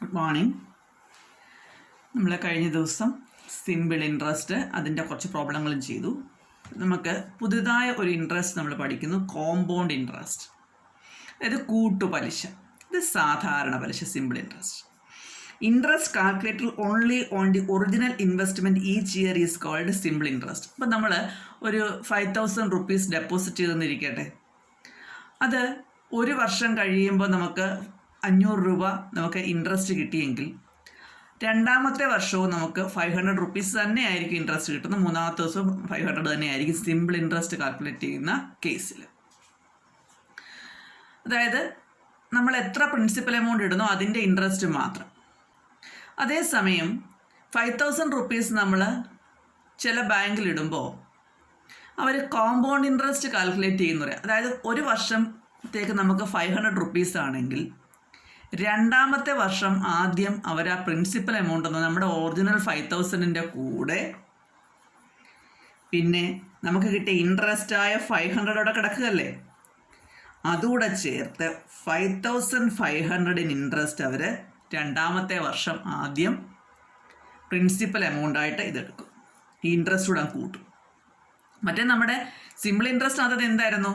Good morning. നമ്മൾ കഴിഞ്ഞ ദിവസം സിമ്പിൾ ഇൻട്രസ്റ്റ് അതിൻ്റെ കുറച്ച് പ്രോബ്ലങ്ങളും ചെയ്തു. നമുക്ക് പുതുതായ ഒരു ഇൻട്രസ്റ്റ് നമ്മൾ പഠിക്കുന്നു, കോമ്പൗണ്ട് ഇൻട്രസ്റ്റ്. അതായത് കൂട്ടുപലിശ. ഇത് സാധാരണ പലിശ, simple interest. Interest calculated only on the original investment each year is called simple interest. അപ്പം നമ്മൾ ഒരു 5,000 rupees ഡെപ്പോസിറ്റ് ചെയ്തെന്നിരിക്കട്ടെ. അത് ഒരു വർഷം കഴിയുമ്പോൾ നമുക്ക് 500 രൂപ നമുക്ക് ഇൻട്രസ്റ്റ് കിട്ടിയെങ്കിൽ രണ്ടാമത്തെ വർഷവും നമുക്ക് 500 rupees തന്നെ ആയിരിക്കും ഇൻട്രസ്റ്റ് കിട്ടുന്നത്. മൂന്നാമത്തെ ദിവസവും 500 തന്നെ ആയിരിക്കും സിമ്പിൾ ഇൻട്രസ്റ്റ് കാൽക്കുലേറ്റ് ചെയ്യുന്ന കേസിൽ. അതായത് നമ്മൾ എത്ര പ്രിൻസിപ്പൽ എമൗണ്ട് ഇടുന്നോ അതിൻ്റെ ഇൻട്രസ്റ്റ് മാത്രം. അതേസമയം 5,000 rupees നമ്മൾ ചില ബാങ്കിലിടുമ്പോൾ അവർ കോമ്പൗണ്ട് ഇൻട്രസ്റ്റ് കാൽക്കുലേറ്റ് ചെയ്യുന്ന പറയാം. അതായത് ഒരു വർഷത്തേക്ക് നമുക്ക് 500 rupees ആണെങ്കിൽ രണ്ടാമത്തെ വർഷം ആദ്യം അവർ ആ പ്രിൻസിപ്പൽ എമൗണ്ട് എന്ന് നമ്മുടെ ഒറിജിനൽ 5,000-ൻ്റെ കൂടെ പിന്നെ നമുക്ക് കിട്ടിയ ഇൻട്രസ്റ്റായ 500 അവിടെ കിടക്കുകയല്ലേ, അതുകൂടെ ചേർത്ത് 5,500 ഇൻട്രസ്റ്റ് അവർ രണ്ടാമത്തെ വർഷം ആദ്യം പ്രിൻസിപ്പൽ എമൗണ്ടായിട്ട് ഇതെടുക്കും. ഈ ഇൻട്രസ്റ്റ് കൂടെ കൂട്ടും. മറ്റേ നമ്മുടെ സിമ്പിൾ ഇൻട്രസ്റ്റ് അത് എന്തായിരുന്നു,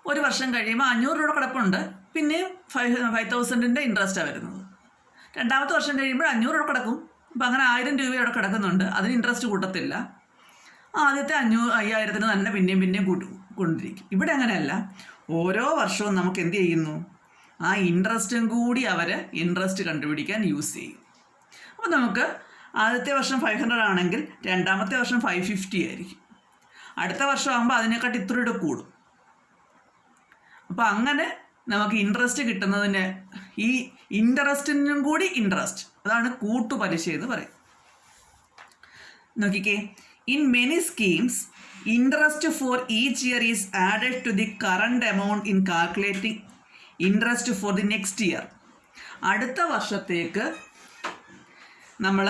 ഒരു വർഷം കഴിയുമ്പോൾ 500 രൂപ കിടപ്പുണ്ട്, പിന്നെ 5,000-ൻ്റെ ഇൻട്രസ്റ്റാണ് വരുന്നത്. രണ്ടാമത്തെ വർഷം കഴിയുമ്പോൾ 500 രൂപ കിടക്കും. അപ്പം അങ്ങനെ 1000 രൂപ അവിടെ കിടക്കുന്നുണ്ട്, അതിന് ഇൻട്രസ്റ്റ് കൂട്ടത്തില്ല. ആദ്യത്തെ 5,000-ന് തന്നെ പിന്നെയും കൊണ്ടിരിക്കും. ഇവിടെ അങ്ങനെയല്ല, ഓരോ വർഷവും നമുക്ക് എന്ത് ചെയ്യുന്നു, ആ ഇൻട്രസ്റ്റും കൂടി അവർ ഇൻട്രസ്റ്റ് കണ്ടുപിടിക്കാൻ യൂസ് ചെയ്യും. അപ്പോൾ നമുക്ക് ആദ്യത്തെ വർഷം 500 ആണെങ്കിൽ രണ്ടാമത്തെ വർഷം 550 ആയിരിക്കും. അടുത്ത വർഷം ആകുമ്പോൾ അതിനെക്കാട്ടി ഇത്രയുടെ കൂടും. അപ്പോൾ അങ്ങനെ നമുക്ക് ഇൻട്രസ്റ്റ് കിട്ടുന്നതിന് ഈ ഇൻട്രസ്റ്റിനും കൂടി ഇൻട്രസ്റ്റ്, അതാണ് കൂട്ടുപലിശ എന്ന് പറയും. നോക്കിക്കേ, in many schemes interest for each year is added to the current amount in calculating interest for the next year. അടുത്ത വർഷത്തേക്ക് നമ്മൾ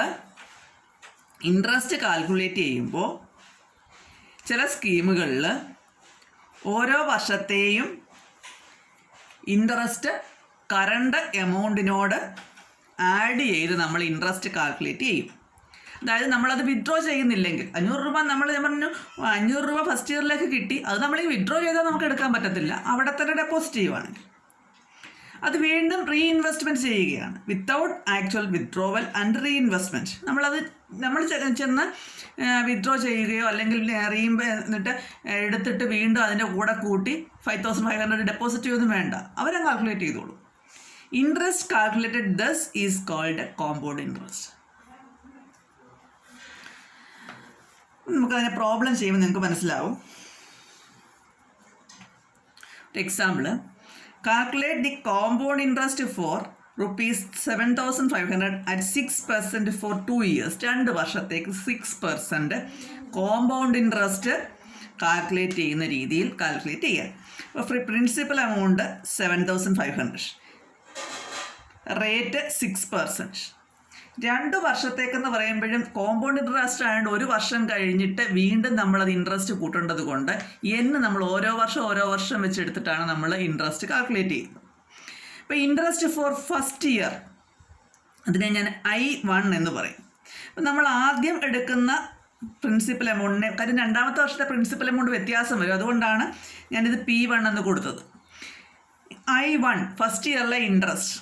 ഇൻട്രസ്റ്റ് കാൽക്കുലേറ്റ് ചെയ്യുമ്പോൾ ചില സ്കീമുകളിൽ ഓരോ വർഷത്തെയും ഇൻട്രസ്റ്റ് കറണ്ട് എമൗണ്ടിനോട് ആഡ് ചെയ്ത് നമ്മൾ ഇൻട്രസ്റ്റ് കാൽക്കുലേറ്റ് ചെയ്യും. അതായത് നമ്മളത് വിഡ്രോ ചെയ്യുന്നില്ലെങ്കിൽ 500 രൂപ ഞാൻ പറഞ്ഞു 500 രൂപ ഫസ്റ്റ് ഇയറിലേക്ക് കിട്ടി, അത് നമ്മൾ ഈ വിഡ്രോ ചെയ്താൽ നമുക്ക് എടുക്കാൻ പറ്റത്തില്ല. അവിടെ തന്നെ ഡെപ്പോസിറ്റ് ചെയ്യുവാണെങ്കിൽ അത് വീണ്ടും റീഇൻവെസ്റ്റ്മെൻറ്റ് ചെയ്യുകയാണ്. Without actual withdrawal and reinvestment. നമ്മൾ ചെന്ന് വിഡ്രോ ചെയ്യുകയോ അല്ലെങ്കിൽ എന്നിട്ട് എടുത്തിട്ട് വീണ്ടും അതിൻ്റെ കൂടെ കൂട്ടി 5,500 ഡെപ്പോസിറ്റ് ചെയ്യൊന്നും വേണ്ട, അവരെ കാൽക്കുലേറ്റ് ചെയ്തോളൂ. Interest calculated thus is called compound interest. നമുക്കതിനെ പ്രോബ്ലം ചെയ്യുമ്പോൾ നിങ്ങൾക്ക് മനസ്സിലാവും. Example, calculate the compound interest for ₹7,500 at 6% for 2 years. 2 വർഷത്തേക്ക് 6% കോമ്പൗണ്ട് ഇൻട്രസ്റ്റ് കാൽക്കുലേറ്റ് ചെയ്യുന്ന രീതിയിൽ കാൽക്കുലേറ്റ് ചെയ്യാം. അപ്പോൾ പ്രിൻസിപ്പൽ എമൗണ്ട് 7,500, റേറ്റ് 6%. 2 വർഷത്തേക്കെന്ന് പറയുമ്പോഴും കോമ്പൗണ്ട് ഇൻട്രസ്റ്റ് ആയതുകൊണ്ട് ഒരു വർഷം കഴിഞ്ഞിട്ട് വീണ്ടും നമ്മളത് ഇൻട്രസ്റ്റ് കൂട്ടേണ്ടത് കൊണ്ട് നമ്മൾ ഓരോ വർഷം വെച്ചെടുത്തിട്ടാണ് നമ്മൾ ഇൻട്രസ്റ്റ് കാൽക്കുലേറ്റ് ചെയ്യുന്നത്. ഇപ്പോൾ ഇൻട്രസ്റ്റ് ഫോർ ഫസ്റ്റ് ഇയർ അതിനെ ഞാൻ I1 എന്ന് പറയും. അപ്പം നമ്മൾ ആദ്യം എടുക്കുന്ന പ്രിൻസിപ്പൽ എമൗണ്ടിനെ, കാര്യം രണ്ടാമത്തെ വർഷത്തെ പ്രിൻസിപ്പൽ എമൗണ്ട് വ്യത്യാസം വരും, അതുകൊണ്ടാണ് ഞാനിത് P1 എന്ന് കൊടുത്തത്. I1 first ഇയറിലെ interest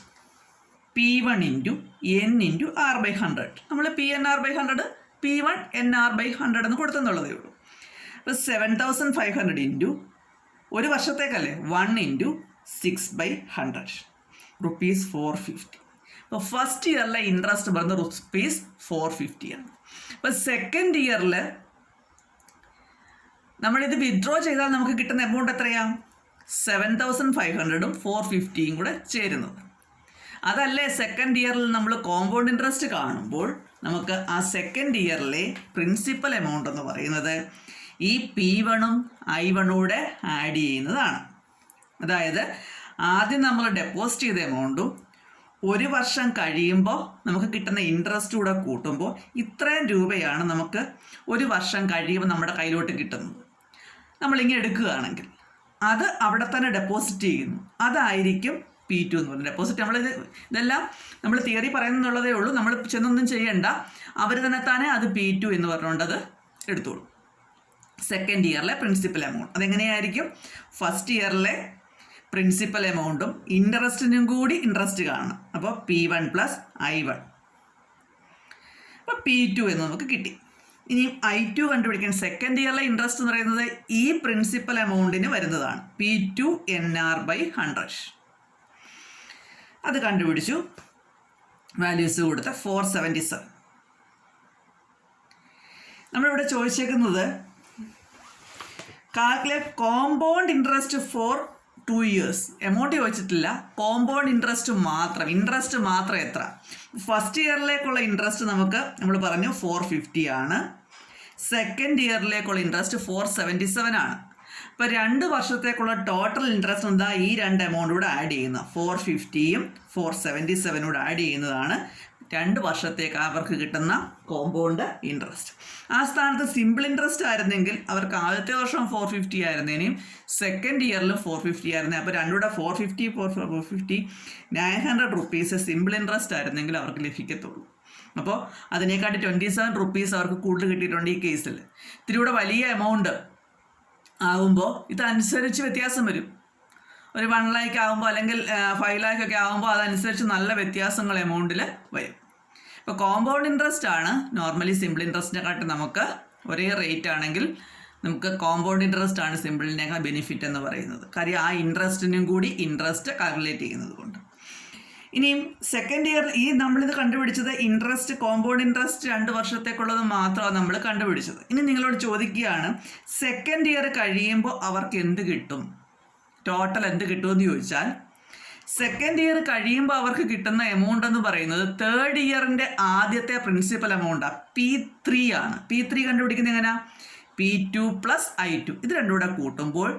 P1 × N × R/100. നമ്മൾ PNR/100 P1 NR/100 എന്ന് കൊടുത്തെന്നുള്ളതേ ഉള്ളൂ. അപ്പോൾ 7,500 ഒരു വർഷത്തേക്കല്ലേ, 1 × 6/100 ₹450. അപ്പോൾ ഫസ്റ്റ് ഇയറിലെ ഇൻട്രസ്റ്റ് പറയുന്നത് ₹450 ആണ്. അപ്പോൾ സെക്കൻഡ് ഇയറിൽ നമ്മളിത് വിഡ്രോ ചെയ്താൽ നമുക്ക് കിട്ടുന്ന എമൗണ്ട് എത്രയാണ്, 7,500-ഉം 450-യും കൂടെ ചേരുന്നത്. അതല്ലേ സെക്കൻഡ് ഇയറിൽ നമ്മൾ കോമ്പൗണ്ട് ഇൻട്രസ്റ്റ് കാണുമ്പോൾ നമുക്ക് ആ സെക്കൻഡ് ഇയറിലെ പ്രിൻസിപ്പൽ എമൗണ്ട് എന്ന് പറയുന്നത് ഈ P1-ഉം I1-ൂടെ ആഡ് ചെയ്യുന്നതാണ്. അതായത് ആദ്യം നമ്മൾ ഡെപ്പോസിറ്റ് ചെയ്ത എമൗണ്ടും ഒരു വർഷം കഴിയുമ്പോൾ നമുക്ക് കിട്ടുന്ന ഇൻട്രസ്റ്റ് കൂടെ കൂട്ടുമ്പോൾ ഇത്രയും രൂപയാണ് നമുക്ക് ഒരു വർഷം കഴിയുമ്പോൾ നമ്മുടെ കയ്യിലോട്ട് കിട്ടുന്നത്. നമ്മളിങ്ങനെ എടുക്കുകയാണെങ്കിൽ അത് അവിടെ തന്നെ ഡെപ്പോസിറ്റ് ചെയ്യുന്നു. അതായിരിക്കും P2 എന്ന് പറയുന്നത്. ഡെപ്പോസിറ്റ് ഇതെല്ലാം നമ്മൾ തിയറി പറയുന്നുള്ളതേ ഉള്ളൂ, നമ്മൾ ചെന്നൊന്നും ചെയ്യണ്ട, അവർ തന്നെ അത് P2 എന്ന് പറഞ്ഞുകൊണ്ട് അത് എടുത്തോളൂ. സെക്കൻഡ് ഇയറിലെ പ്രിൻസിപ്പൽ എമൗണ്ട് അതെങ്ങനെയായിരിക്കും? ഫസ്റ്റ് ഇയറിലെ പ്രിൻസിപ്പൽ എമൗണ്ടും ഇൻട്രസ്റ്റിനും കൂടി ഇൻട്രസ്റ്റ് കാണണം. അപ്പോൾ P1 + I1. അപ്പോൾ P2 എന്ന് നമുക്ക് കിട്ടി. ഇനി I2 കണ്ടുപിടിക്കാൻ സെക്കൻഡ് ഇയറിലെ ഇൻട്രസ്റ്റ് എന്ന് പറയുന്നത് ഈ പ്രിൻസിപ്പൽ എമൗണ്ടിന് വരുന്നതാണ്. P2 NR/100. അത് കണ്ടുപിടിച്ചു. വാല്യൂസ് കൊടുത്ത 477. നമ്മളിവിടെ ചോദിച്ചേക്കുന്നത് calculate compound interest for 2 years. Amount ചോദിച്ചിട്ടില്ല, കോമ്പൗണ്ട് ഇൻട്രസ്റ്റ് മാത്രം എത്ര. ഫസ്റ്റ് ഇയറിലേക്കുള്ള ഇൻട്രസ്റ്റ് നമ്മൾ പറഞ്ഞു 450 ആണ്. സെക്കൻഡ് ഇയറിലേക്കുള്ള ഇൻട്രസ്റ്റ് 477 ആണ്. അപ്പോൾ 2 വർഷത്തേക്കുള്ള ടോട്ടൽ ഇൻട്രസ്റ്റ് എന്താ? ഈ 2 എമൗണ്ട് കൂടെ ആഡ് ചെയ്യുന്ന 450യും 477 കൂടെ ആഡ് ചെയ്യുന്നതാണ് 2 വർഷത്തേക്ക് അവർക്ക് കിട്ടുന്ന കോമ്പൗണ്ട് ഇൻട്രസ്റ്റ്. ആ സ്ഥാനത്ത് സിമ്പിൾ ഇൻട്രസ്റ്റ് ആയിരുന്നെങ്കിൽ അവർക്ക് ആദ്യത്തെ വർഷം 450 ആയിരുന്നേനെയും സെക്കൻഡ് ഇയറിലും 450 ആയിരുന്നേ. അപ്പോൾ രണ്ടുകൂടെ 450 900 rupees സിമ്പിൾ ഇൻട്രസ്റ്റ് ആയിരുന്നെങ്കിൽ അവർക്ക് ലഭിക്കത്തുള്ളൂ. അപ്പോൾ അതിനേക്കാട്ടി 27 rupees അവർക്ക് കൂടുതൽ കിട്ടിയിട്ടുണ്ട് ഈ കേസിൽ. ഇത്തിരി കൂടെ വലിയ എമൗണ്ട് ആകുമ്പോൾ ഇതനുസരിച്ച് വ്യത്യാസം വരും. ഒരു 1 lakh ആകുമ്പോൾ അല്ലെങ്കിൽ 5 lakh ഒക്കെ ആകുമ്പോൾ അതനുസരിച്ച് നല്ല വ്യത്യാസങ്ങൾ എമൗണ്ടിൽ വരും. ഇപ്പോൾ കോമ്പൗണ്ട് ഇൻട്രസ്റ്റ് ആണ് നോർമലി സിമ്പിൾ ഇൻട്രസ്റ്റിനെക്കാട്ടി നമുക്ക് ഒരേ റേറ്റ് ആണെങ്കിൽ നമുക്ക് കോമ്പൗണ്ട് ഇൻട്രസ്റ്റ് ആണ് സിമ്പിളിനേക്കാൾ ബെനിഫിറ്റ് എന്ന് പറയുന്നത്. കാര്യം ആ ഇൻട്രസ്റ്റിനും കൂടി ഇൻട്രസ്റ്റ് കാൽക്കുലേറ്റ് ചെയ്യുന്നത് കൊണ്ട്. ഇനിയും സെക്കൻഡ് ഇയർ നമ്മളിത് കണ്ടുപിടിച്ചത് ഇൻട്രസ്റ്റ് കോമ്പൗണ്ട് ഇൻട്രസ്റ്റ് 2 വർഷത്തേക്കുള്ളത് മാത്രമാണ് നമ്മൾ കണ്ടുപിടിച്ചത്. ഇനി നിങ്ങളോട് ചോദിക്കുകയാണ് സെക്കൻഡ് ഇയർ കഴിയുമ്പോൾ അവർക്ക് എന്ത് കിട്ടും, ടോട്ടൽ എന്ത് കിട്ടുമെന്ന് ചോദിച്ചാൽ സെക്കൻഡ് ഇയർ കഴിയുമ്പോൾ അവർക്ക് കിട്ടുന്ന എമൗണ്ട് എന്ന് പറയുന്നത് തേർഡ് ഇയറിൻ്റെ ആദ്യത്തെ പ്രിൻസിപ്പൽ എമൗണ്ടാണ് P3 ആണ്. P3 കണ്ടുപിടിക്കുന്നത് എങ്ങനെയാണ്? P2 + I2 ഇത് രണ്ടും കൂടെ കൂട്ടുമ്പോൾ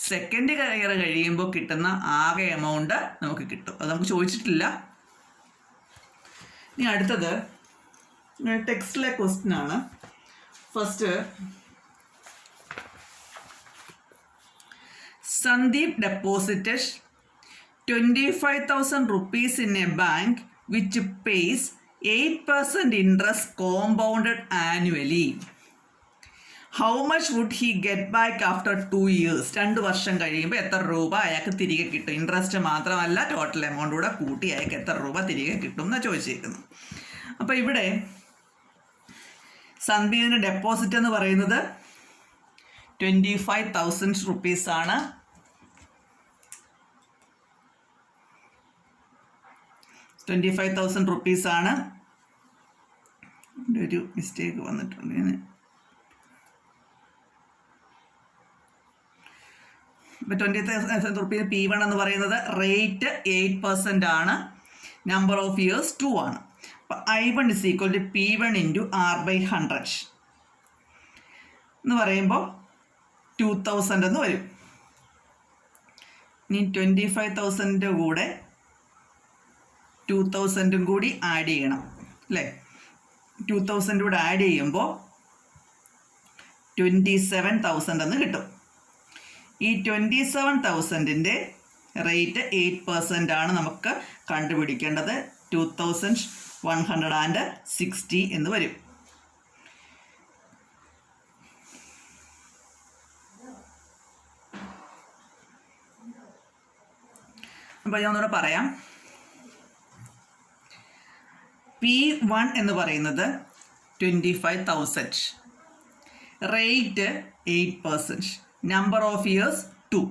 സെക്കൻഡ് ഇയർ കഴിയുമ്പോൾ കിട്ടുന്ന ആകെ എമൗണ്ട് നമുക്ക് കിട്ടും. അത് നമുക്ക് ചോദിച്ചിട്ടില്ല. ഇനി അടുത്തത് ടെക്സ്റ്റിലെ ക്വസ്റ്റ്യൻ ആണ്. First Sandeep deposited 25,000 rupees in a bank which pays 8% interest compounded annually. How much would he get back after 2 years? 2 വർഷം കഴിയുമ്പോൾ എത്ര രൂപ അയാൾക്ക് തിരികെ കിട്ടും? ഇൻട്രസ്റ്റ് മാത്രമല്ല ടോട്ടൽ എമൗണ്ട് കൂടെ കൂട്ടി അയാൾക്ക് എത്ര രൂപ തിരികെ കിട്ടും എന്നാണ് ചോദിച്ചിരിക്കുന്നത്. അപ്പോൾ ഇവിടെ സന്ദീപിൻ്റെ ഡെപ്പോസിറ്റ് എന്ന് പറയുന്നത് 25,000 rupees ആണ്. ₹25,000 ആണ്. ഒരു മിസ്റ്റേക്ക് വന്നിട്ടുണ്ട്. ഇപ്പോൾ 20,000 rupees P1 എന്ന് പറയുന്നത് റേറ്റ് 8% ആണ്. നമ്പർ ഓഫ് ഇയേഴ്സ് 2 ആണ്. അപ്പോൾ I1 = P1 × R/100 എന്ന് പറയുമ്പോൾ 2000 എന്ന് വരും. ഇനി 25,000 കൂടെ 2000 കൂടി ആഡ് ചെയ്യണം അല്ലേ? 2000 കൂടെ ആഡ് ചെയ്യുമ്പോൾ 27,000 എന്ന് കിട്ടും. ഈ 27,000ൻ്റെ റേറ്റ് 8% ആണ് നമുക്ക് കണ്ടുപിടിക്കേണ്ടത്. 2160 എന്ന് വരും. അപ്പോൾ ഞാൻ ഒന്നുകൂടെ പറയാം. P1 എന്ന് പറയുന്നത് 25,000, റേറ്റ് 8%, നമ്പർ ഓഫ് ഇയേഴ്സ് 2.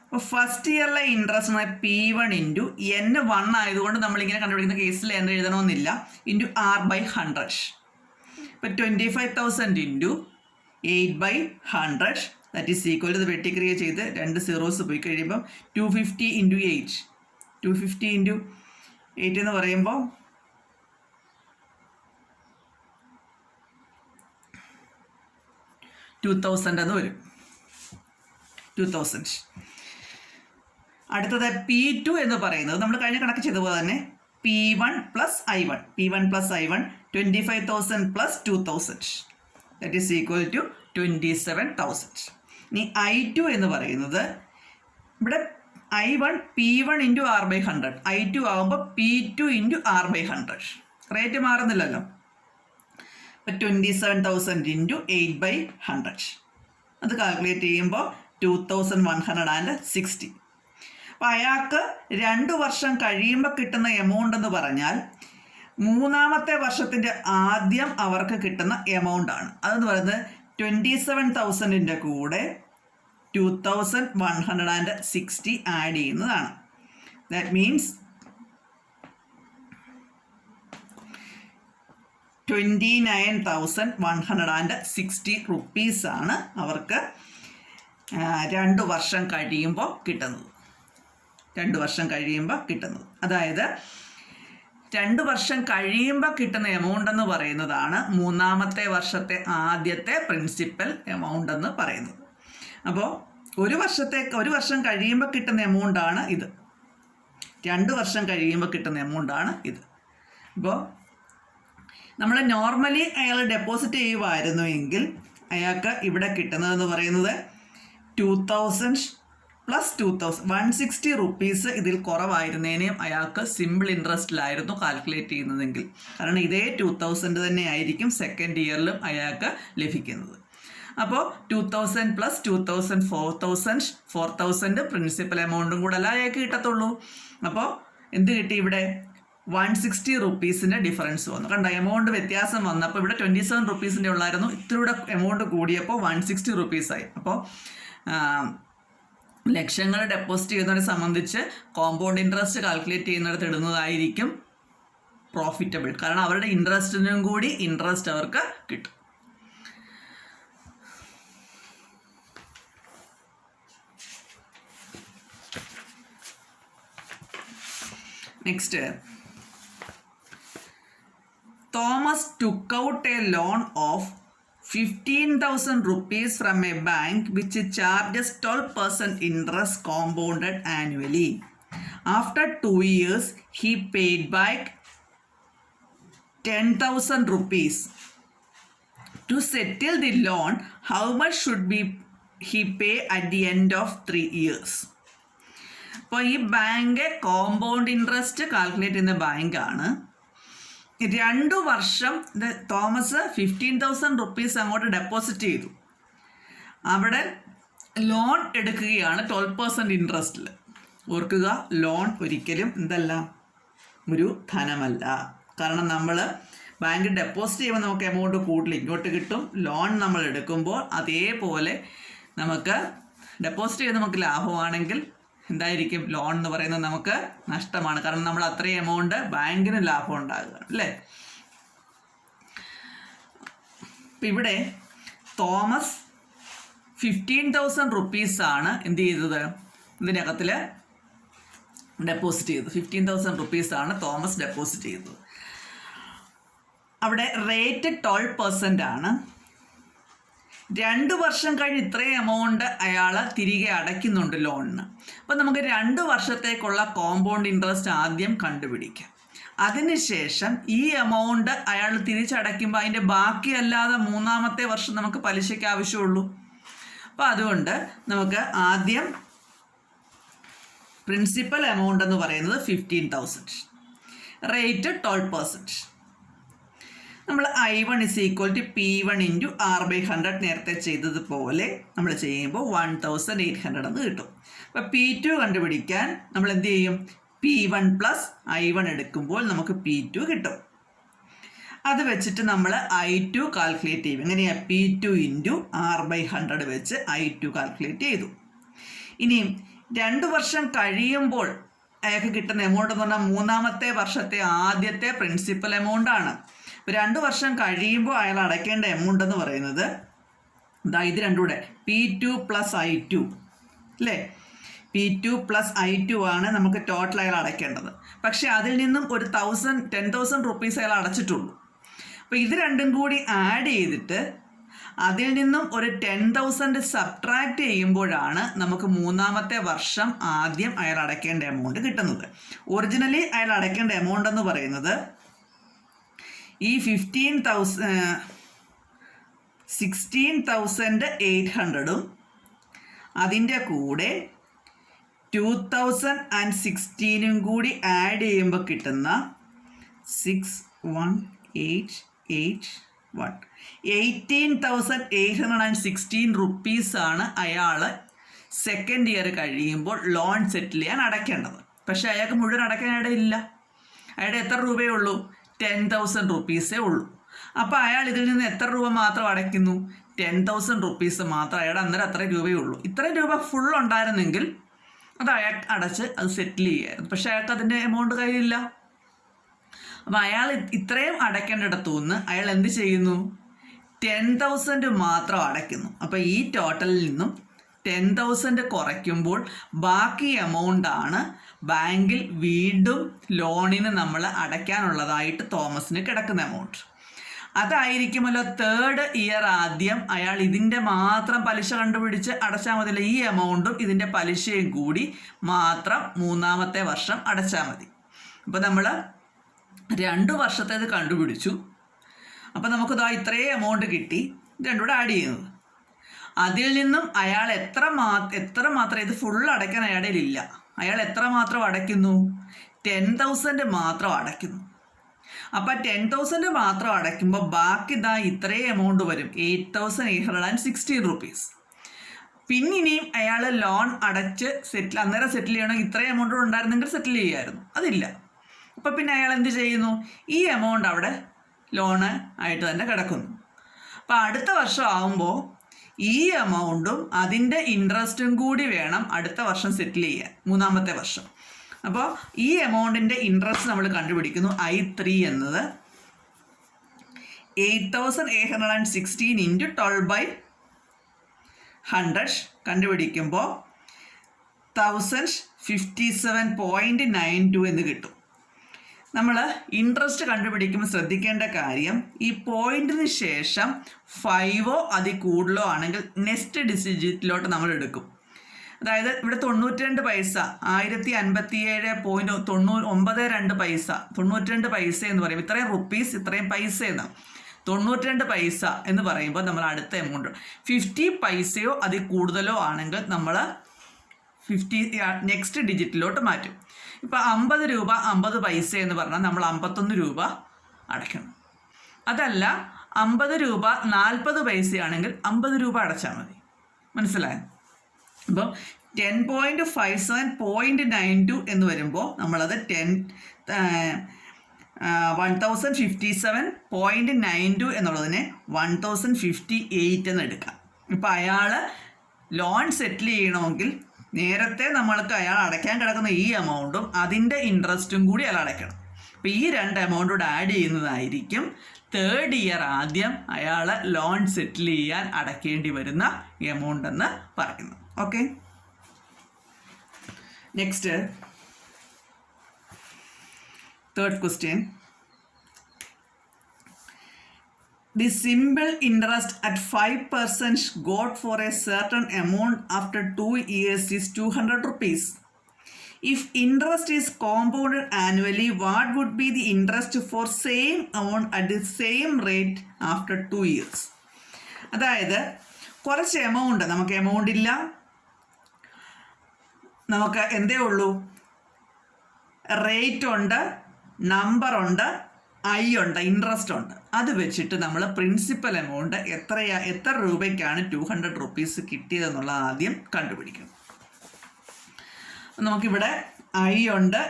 അപ്പോൾ ഫസ്റ്റ് ഇയറിലെ ഇൻട്രസ്റ്റ് P1 × N1 ആയതുകൊണ്ട് നമ്മളിങ്ങനെ കണ്ടുപിടിക്കുന്ന കേസിൽ N എഴുതണമെന്നില്ല, ×R/100. ഇപ്പോൾ 25,000 × 8/100 ദാറ്റ് ഈസ് ഈക്വൽ ടു വെട്ടിക്രിയ ചെയ്ത് 2 zeros പോയി കഴിയുമ്പം 250 × 8. 250 × 8 എന്ന് പറയുമ്പോൾ 2000 എന്ന് വരും. 2000. അടുത്തത് P2 എന്ന് പറയുന്നത് നമ്മൾ കഴിഞ്ഞ കണക്ക് ചെയ്തപോലെ തന്നെ P1 + I1. P1 + I1 25,000 + 2,000 that is equal to 27,000. ഇനി I2 എന്ന് പറയുന്നത് ഇവിടെ I1 P1 into R/100, I2 ആകുമ്പോൾ P2 ഇൻറ്റു R/100. റേറ്റ് മാറുന്നില്ലല്ലോ. അപ്പോൾ 27,000 ഇൻറ്റു 8/100 അത് കാൽക്കുലേറ്റ് ചെയ്യുമ്പോൾ 2160. അപ്പോൾ അയാൾക്ക് 2 വർഷം കഴിയുമ്പോൾ കിട്ടുന്ന എമൗണ്ട് എന്ന് പറഞ്ഞാൽ മൂന്നാമത്തെ വർഷത്തിൻ്റെ ആദ്യം അവർക്ക് കിട്ടുന്ന എമൗണ്ട് ആണ്. അതെന്ന് പറയുന്നത് 27,000ൻ്റെ കൂടെ 2160 ആഡ് ചെയ്യുന്നതാണ്. ദാറ്റ് മീൻസ് 29,160 റുപ്പീസാണ് അവർക്ക് 2 വർഷം കഴിയുമ്പോൾ കിട്ടുന്നത്. 2 വർഷം കഴിയുമ്പോൾ കിട്ടുന്നത്, അതായത് 2 വർഷം കഴിയുമ്പോൾ കിട്ടുന്ന എമൗണ്ട് എന്ന് പറയുന്നതാണ് മൂന്നാമത്തെ വർഷത്തെ ആദ്യത്തെ പ്രിൻസിപ്പൽ എമൗണ്ട് എന്ന് പറയുന്നത്. അപ്പോൾ ഒരു വർഷം കഴിയുമ്പോൾ കിട്ടുന്ന എമൗണ്ടാണ് ഇത്. 2 വർഷം കഴിയുമ്പോൾ കിട്ടുന്ന എമൗണ്ടാണ് ഇത്. അപ്പോൾ നമ്മൾ നോർമലി അയാൾ ഡെപ്പോസിറ്റ് ചെയ്യുമായിരുന്നു എങ്കിൽ അയാൾക്ക് ഇവിടെ കിട്ടുന്നതെന്ന് പറയുന്നത് 2000 പ്ലസ് 160 റുപ്പീസ് ഇതിൽ കുറവായിരുന്നേനെയും അയാൾക്ക് സിമ്പിൾ ഇൻട്രസ്റ്റിലായിരുന്നു കാൽക്കുലേറ്റ് ചെയ്യുന്നതെങ്കിൽ. കാരണം ഇതേ 2000 തന്നെ ആയിരിക്കും സെക്കൻഡ് ഇയറിലും അയാൾക്ക് ലഭിക്കുന്നത്. അപ്പോൾ 2000 പ്ലസ് 2000 4,000 പ്രിൻസിപ്പൽ എമൗണ്ടും കൂടെ അല്ല അയാൾക്ക് കിട്ടത്തുള്ളൂ. അപ്പോൾ എന്ത് കിട്ടി? ഇവിടെ 160 റുപ്പീസിൻ്റെ ഡിഫറൻസ് വന്നു. കണ്ടോ, എമൗണ്ട് വ്യത്യാസം വന്നപ്പോൾ ഇവിടെ 27 റുപ്പീസിൻ്റെ ഉള്ളായിരുന്നു, ഇത്തിരിയുടെ എമൗണ്ട് കൂടിയപ്പോൾ 160 റുപ്പീസായി. അപ്പോൾ ലക്ഷങ്ങൾ ഡെപ്പോസിറ്റ് ചെയ്യുന്നവരെ സംബന്ധിച്ച് കോമ്പൗണ്ട് ഇൻട്രസ്റ്റ് കാൽക്കുലേറ്റ് ചെയ്യുന്നിടത്ത് ഇടുന്നതായിരിക്കും പ്രോഫിറ്റബിൾ. കാരണം അവരുടെ ഇൻട്രസ്റ്റിനും കൂടി ഇൻട്രസ്റ്റ് അവർക്ക് കിട്ടും. Next, Thomas took out a loan of 15,000 rupees from a bank which charges 12% interest compounded annually. After 2 years, he paid back 10,000 rupees. To settle the loan, how much should he pay at the end of 3 years? അപ്പോൾ ഈ bank compound interest calculate ചെയ്യുന്ന ബാങ്കാണ്. 2 വർഷം Thomas 15,000 rupees അങ്ങോട്ട് deposit ചെയ്തു. അവിടെ loan എടുക്കുകയാണ് 12% ഇൻട്രസ്റ്റിൽ. ഓർക്കുക, ലോൺ ഒരിക്കലും എന്തല്ല, ഒരു ധനമല്ല. കാരണം നമ്മൾ ബാങ്കിൽ ഡെപ്പോസിറ്റ് ചെയ്യുമ്പോൾ നമുക്ക് എമൗണ്ട് കൂടുതൽ ഇങ്ങോട്ട് കിട്ടും. ലോൺ നമ്മൾ എടുക്കുമ്പോൾ അതേപോലെ നമുക്ക് ഡെപ്പോസിറ്റ് ചെയ്ത് നമുക്ക് ലാഭമാണെങ്കിൽ എന്തായിരിക്കും, ലോൺ എന്ന് പറയുന്നത് നമുക്ക് നഷ്ടമാണ്. കാരണം നമ്മൾ അത്രയും എമൗണ്ട് ബാങ്കിന് ലാഭം ഉണ്ടാകുകയാണ് അല്ലേ. അപ്പം ഇവിടെ തോമസ് 15,000 റുപ്പീസാണ് എന്ത് ചെയ്തത്, ഇതിനകത്തിൽ ഡെപ്പോസിറ്റ് ചെയ്തു. 15,000 റുപ്പീസാണ് തോമസ് ഡെപ്പോസിറ്റ് ചെയ്തത്. അവിടെ റേറ്റ് 12% ആണ്. 2 വർഷം കഴിഞ്ഞ് ഇത്രയും എമൗണ്ട് അയാൾ തിരികെ അടയ്ക്കുന്നുണ്ട് ലോണിന്. അപ്പോൾ നമുക്ക് 2 വർഷത്തേക്കുള്ള കോമ്പൗണ്ട് ഇൻട്രസ്റ്റ് ആദ്യം കണ്ടുപിടിക്കാം. അതിനുശേഷം ഈ എമൗണ്ട് അയാൾ തിരിച്ചടയ്ക്കുമ്പോൾ അതിൻ്റെ ബാക്കിയല്ലാതെ മൂന്നാമത്തെ വർഷം നമുക്ക് പലിശയ്ക്ക് ആവശ്യമുള്ളൂ. അപ്പോൾ അതുകൊണ്ട് നമുക്ക് ആദ്യം പ്രിൻസിപ്പൽ എമൗണ്ട് എന്ന് പറയുന്നത് 15,000, റേറ്റ് 12%. നമ്മൾ I1 = P1 × R/100 നേരത്തെ ചെയ്തതുപോലെ നമ്മൾ ചെയ്യുമ്പോൾ 1,800 എന്ന് കിട്ടും. അപ്പോൾ P2 കണ്ടുപിടിക്കാൻ നമ്മൾ എന്ത് ചെയ്യും, P1 + I1 എടുക്കുമ്പോൾ നമുക്ക് P2 കിട്ടും. അത് വെച്ചിട്ട് നമ്മൾ I2 കാൽക്കുലേറ്റ് ചെയ്യും. എങ്ങനെയാണ്? P2 × R/100 വെച്ച് I2 കാൽക്കുലേറ്റ് ചെയ്തു. ഇനിയും 2 വർഷം കഴിയുമ്പോൾ അയാൾക്ക് കിട്ടുന്ന എമൗണ്ട് എന്ന് പറഞ്ഞാൽ മൂന്നാമത്തെ വർഷത്തെ ആദ്യത്തെ പ്രിൻസിപ്പൽ എമൗണ്ടാണ്. 2 വർഷം കഴിയുമ്പോൾ അയാൾ അടയ്ക്കേണ്ട എമൗണ്ട് എന്ന് പറയുന്നത് ഇത് രണ്ടും കൂടെ P2 + I2 അല്ലേ. P2 + I2 ആണ് നമുക്ക് ടോട്ടൽ അയാൾ അടയ്ക്കേണ്ടത്. പക്ഷേ അതിൽ നിന്നും ഒരു 10,000 റുപ്പീസ് അയാൾ അടച്ചിട്ടുള്ളൂ. അപ്പോൾ ഇത് രണ്ടും കൂടി ആഡ് ചെയ്തിട്ട് അതിൽ നിന്നും ഒരു 10,000 സബ്ട്രാക്റ്റ് ചെയ്യുമ്പോഴാണ് നമുക്ക് മൂന്നാമത്തെ വർഷം ആദ്യം അയാൾ അടയ്ക്കേണ്ട എമൗണ്ട് കിട്ടുന്നത്. ഒറിജിനലി അയാൾ അടയ്ക്കേണ്ട എമൗണ്ട് എന്ന് പറയുന്നത് ഈ 16,800 അതിൻ്റെ കൂടെ 2016 കൂടി ആഡ് ചെയ്യുമ്പോൾ കിട്ടുന്ന 18,816 റുപ്പീസാണ് അയാൾ സെക്കൻഡ് ഇയർ കഴിയുമ്പോൾ ലോൺ സെറ്റിൽ ചെയ്യാൻ അടയ്ക്കേണ്ടത്. പക്ഷേ അയാൾക്ക് മുഴുവൻ അടയ്ക്കാനായിട്ട് ഇല്ല. അയാളുടെ എത്ര രൂപയേ ഉള്ളൂ? 10,000 റുപ്പീസേ ഉള്ളൂ. അപ്പോൾ അയാൾ ഇതിൽ നിന്ന് എത്ര രൂപ മാത്രം അടയ്ക്കുന്നു? 10,000 റുപ്പീസ് മാത്രം. അയാളുടെ അന്നേരം അത്ര രൂപയേ ഉള്ളൂ. ഇത്രയും രൂപ ഫുൾ ഉണ്ടായിരുന്നെങ്കിൽ അത് അയാൾ അടച്ച് അത് സെറ്റിൽ ചെയ്യായിരുന്നു. പക്ഷേ അയാൾക്ക് അതിൻ്റെ എമൗണ്ട് കയ്യിലില്ല. അപ്പോൾ അയാൾ ഇത്രയും അടയ്ക്കേണ്ടിടത്തു നിന്ന് അയാൾ എന്ത് ചെയ്യുന്നു? 10,000 മാത്രം അടയ്ക്കുന്നു. അപ്പോൾ ഈ ടോട്ടലിൽ നിന്നും 10,000 കുറയ്ക്കുമ്പോൾ ബാക്കി എമൗണ്ടാണ് ബാങ്കിൽ വീണ്ടും ലോണിന് നമ്മൾ അടയ്ക്കാനുള്ളതായിട്ട് തോമസിന് കിടക്കുന്ന എമൗണ്ട്. അതായിരിക്കുമല്ലോ തേർഡ് ഇയർ ആദ്യം അയാൾ ഇതിൻ്റെ മാത്രം പലിശ കണ്ടുപിടിച്ച് അടച്ചാൽ മതിയല്ലോ. ഈ എമൗണ്ടും ഇതിൻ്റെ പലിശയും കൂടി മാത്രം മൂന്നാമത്തെ വർഷം അടച്ചാൽ മതി. അപ്പോൾ നമ്മൾ 2 വർഷത്തേത് കണ്ടുപിടിച്ചു. അപ്പോൾ നമുക്കിതാ ഇത്രയും എമൗണ്ട് കിട്ടി. രണ്ടും കൂടെ ആഡ് ചെയ്യുന്നത്. അതിൽ നിന്നും അയാൾ എത്ര മാത്രം ഇത് ഫുൾ അടയ്ക്കാൻ അയാളുടെ ഇല്ല. അയാൾ എത്ര മാത്രം അടയ്ക്കുന്നു? 10,000 മാത്രം അടയ്ക്കുന്നു. അപ്പോൾ 10,000 മാത്രം അടയ്ക്കുമ്പോൾ ബാക്കി ഇതാ ഇത്രയും എമൗണ്ട് വരും, 8,816 റുപ്പീസ്. പിന്നിനിയും അയാൾ ലോൺ അടച്ച് അന്നേരം സെറ്റിൽ ചെയ്യണമെങ്കിൽ ഇത്രയും എമൗണ്ട് ഉണ്ടായിരുന്നെങ്കിൽ സെറ്റിൽ ചെയ്യാമായിരുന്നു. അതില്ല. അപ്പോൾ പിന്നെ അയാൾ എന്ത് ചെയ്യുന്നു? ഈ എമൗണ്ട് അവിടെ ലോണ് ആയിട്ട് തന്നെ കിടക്കുന്നു. അപ്പോൾ അടുത്ത വർഷം ആകുമ്പോൾ ഈ എമൗണ്ടും അതിൻ്റെ ഇൻട്രസ്റ്റും കൂടി വേണം അടുത്ത വർഷം സെറ്റിൽ ചെയ്യാൻ, മൂന്നാമത്തെ വർഷം. അപ്പോൾ ഈ എമൗണ്ടിൻ്റെ ഇൻട്രസ്റ്റ് നമ്മൾ കണ്ടുപിടിക്കുന്നു. I3 എന്നത് 8,816 × 12/100 കണ്ടുപിടിക്കുമ്പോൾ 1057.92 എന്ന് കിട്ടും. നമ്മൾ ഇൻട്രസ്റ്റ് കണ്ടുപിടിക്കുമ്പോൾ ശ്രദ്ധിക്കേണ്ട കാര്യം, ഈ പോയിന്റിന് ശേഷം 5ഓ അതിൽ കൂടുതലോ ആണെങ്കിൽ നെക്സ്റ്റ് ഡിജിറ്റിലോട്ട് നമ്മൾ എടുക്കും. അതായത് ഇവിടെ 92 പൈസ 1057.92 പൈസ 92 പൈസ എന്ന് പറയും. ഇത്രയും റുപ്പീസ് ഇത്രയും പൈസ എന്നാണ്. 92 പൈസ എന്ന് പറയുമ്പോൾ നമ്മൾ അടുത്ത എമൗണ്ട് 50 പൈസയോ അതിൽ കൂടുതലോ ആണെങ്കിൽ നമ്മൾ 50 നെക്സ്റ്റ് ഡിജിറ്റിലോട്ട് മാറ്റും. ഇപ്പോൾ 50 രൂപ 50 പൈസ എന്ന് പറഞ്ഞാൽ നമ്മൾ 51 രൂപ അടയ്ക്കണം. അതല്ല 50 രൂപ 40 പൈസയാണെങ്കിൽ 50 രൂപ അടച്ചാൽ മതി. മനസ്സിലായോ? അപ്പോൾ 10.57.92 എന്ന് വരുമ്പോൾ നമ്മളത് 1057.92 എന്നുള്ളതിനെ 1058 എന്ന് എടുക്കാം. ഇപ്പോൾ അയാൾ ലോൺ സെറ്റിൽ ചെയ്യണമെങ്കിൽ നേരത്തെ നമ്മൾക്ക് അയാൾ അടയ്ക്കാൻ കിടക്കുന്ന ഈ എമൗണ്ടും അതിൻ്റെ ഇൻട്രസ്റ്റും കൂടി അയാൾ അടയ്ക്കണം. അപ്പോൾ ഈ 2 എമൗണ്ട് കൂടെ ആഡ് ചെയ്യുന്നതായിരിക്കും തേർഡ് ഇയർ ആദ്യം അയാൾ ലോൺ സെറ്റിൽ ചെയ്യാൻ അടയ്ക്കേണ്ടി വരുന്ന എമൗണ്ട് എന്ന് പറയുന്നത്. Okay, next third question. The simple interest at 5% got for a certain amount after 2 years is 200 rupees. If interest is compounded annually, what would be the interest for same amount at the same rate after 2 years? അതായത് കുറച്ച് amount, നമുക്ക് amount ഇല്ല, നമുക്ക് എന്തേ ഉള്ളൂ, rate ഉണ്ട്, number ഉണ്ട്, ഉണ്ട്, ഇൻട്രസ്റ്റ് ഉണ്ട്. അത് വെച്ചിട്ട് നമ്മൾ പ്രിൻസിപ്പൽ എമൗണ്ട് എത്ര രൂപയ്ക്കാണ് 200 റുപ്പീസ് കിട്ടിയതെന്നുള്ളത് ആദ്യം കണ്ടുപിടിക്കണം. നമുക്കിവിടെ ഉണ്ട്,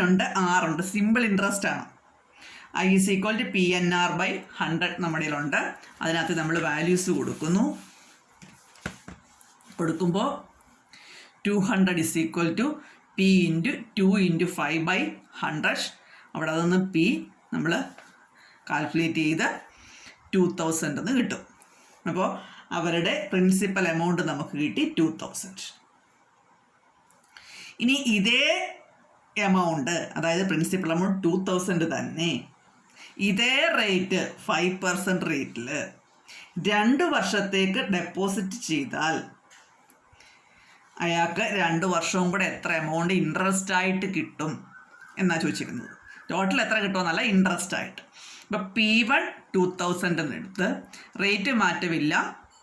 ഉണ്ട്, ഉണ്ട്. സിമ്പിൾ ഇൻട്രസ്റ്റ് ആണ്. I = PNR/100 നമ്മുടെ കയ്യിലുണ്ട്. അതിനകത്ത് നമ്മൾ വാല്യൂസ് കൊടുക്കുമ്പോൾ 200 = P × 2 × 5/100. അവിടെ അതൊന്ന് P നമ്മൾ കാൽക്കുലേറ്റ് ചെയ്ത് 2000 എന്ന് കിട്ടും. അപ്പോൾ അവരുടെ പ്രിൻസിപ്പൽ എമൗണ്ട് നമുക്ക് കിട്ടി 2000. ഇനി ഇതേ എമൗണ്ട്, അതായത് പ്രിൻസിപ്പൽ എമൗണ്ട് 2000 തന്നെ, ഇതേ റേറ്റ് 5% റേറ്റിൽ 2 വർഷത്തേക്ക് ഡെപ്പോസിറ്റ് ചെയ്താൽ അയാൾക്ക് 2 വർഷവും കൂടെ എത്ര എമൗണ്ട് ഇൻട്രസ്റ്റ് ആയിട്ട് കിട്ടും എന്നാണ് ചോദിച്ചിരിക്കുന്നത്. ടോട്ടൽ എത്ര കിട്ടുമെന്നല്ല, ഇൻട്രസ്റ്റ് ആയിട്ട്. ഇപ്പോൾ P1 2000 എന്നെടുത്ത്, റേറ്റ് മാറ്റമില്ല,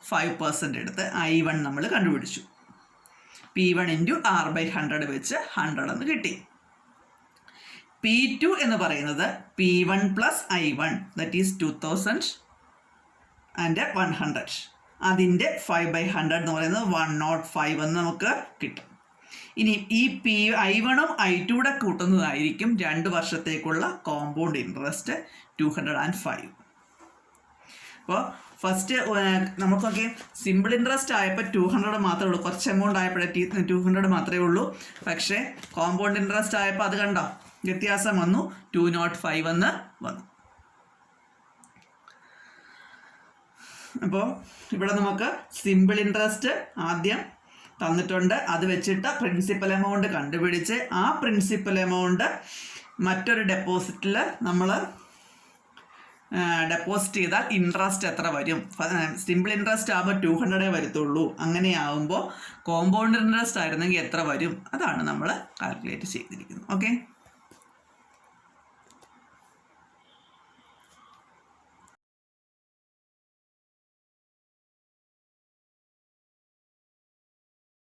5% എടുത്ത് I1 നമ്മൾ കണ്ടുപിടിച്ചു. P1 ഇൻറ്റു R/100 വെച്ച് 100 എന്ന് കിട്ടി. P2 എന്ന് പറയുന്നത് P1 plus I1 that is 2000 and 100. അതിൻ്റെ 5/100 എന്ന് പറയുന്നത് 105 എന്ന് നമുക്ക് കിട്ടും. ഇനി ഈ I1ഉം I2 കൂട്ടുന്നതായിരിക്കും 2 വർഷത്തേക്കുള്ള കോമ്പൗണ്ട് ഇൻട്രസ്റ്റ് 205. അപ്പോൾ ഫസ്റ്റ് നമുക്കൊക്കെ സിമ്പിൾ ഇൻട്രസ്റ്റ് ആയപ്പോൾ 200 മാത്രമേ ഉള്ളൂ, കുറച്ച് എമൗണ്ട് ആയപ്പോഴേ 200 മാത്രമേ ഉള്ളൂ. പക്ഷേ കോമ്പൗണ്ട് ഇൻട്രസ്റ്റ് ആയപ്പോൾ അത് കണ്ടോ വ്യത്യാസം വന്നു, 205 എന്ന് വന്നു. അപ്പോൾ ഇവിടെ നമുക്ക് സിമ്പിൾ ഇൻട്രസ്റ്റ് ആദ്യം തന്നിട്ടുണ്ട്, അത് വെച്ചിട്ട് പ്രിൻസിപ്പൽ എമൗണ്ട് കണ്ടുപിടിച്ച് ആ പ്രിൻസിപ്പൽ എമൗണ്ട് മറ്റൊരു ഡെപ്പോസിറ്റിൽ നമ്മൾ ഡെപ്പോസിറ്റ് ചെയ്താൽ ഇൻട്രസ്റ്റ് എത്ര വരും. സിമ്പിൾ ഇൻട്രസ്റ്റ് ആകുമ്പോൾ 200 വരത്തുള്ളൂ, അങ്ങനെയാകുമ്പോൾ കോമ്പൗണ്ട് ഇൻട്രസ്റ്റ് ആയിരുന്നെങ്കിൽ എത്ര വരും, അതാണ് നമ്മൾ കാൽക്കുലേറ്റ് ചെയ്തിരിക്കുന്നത്. ഓക്കെ.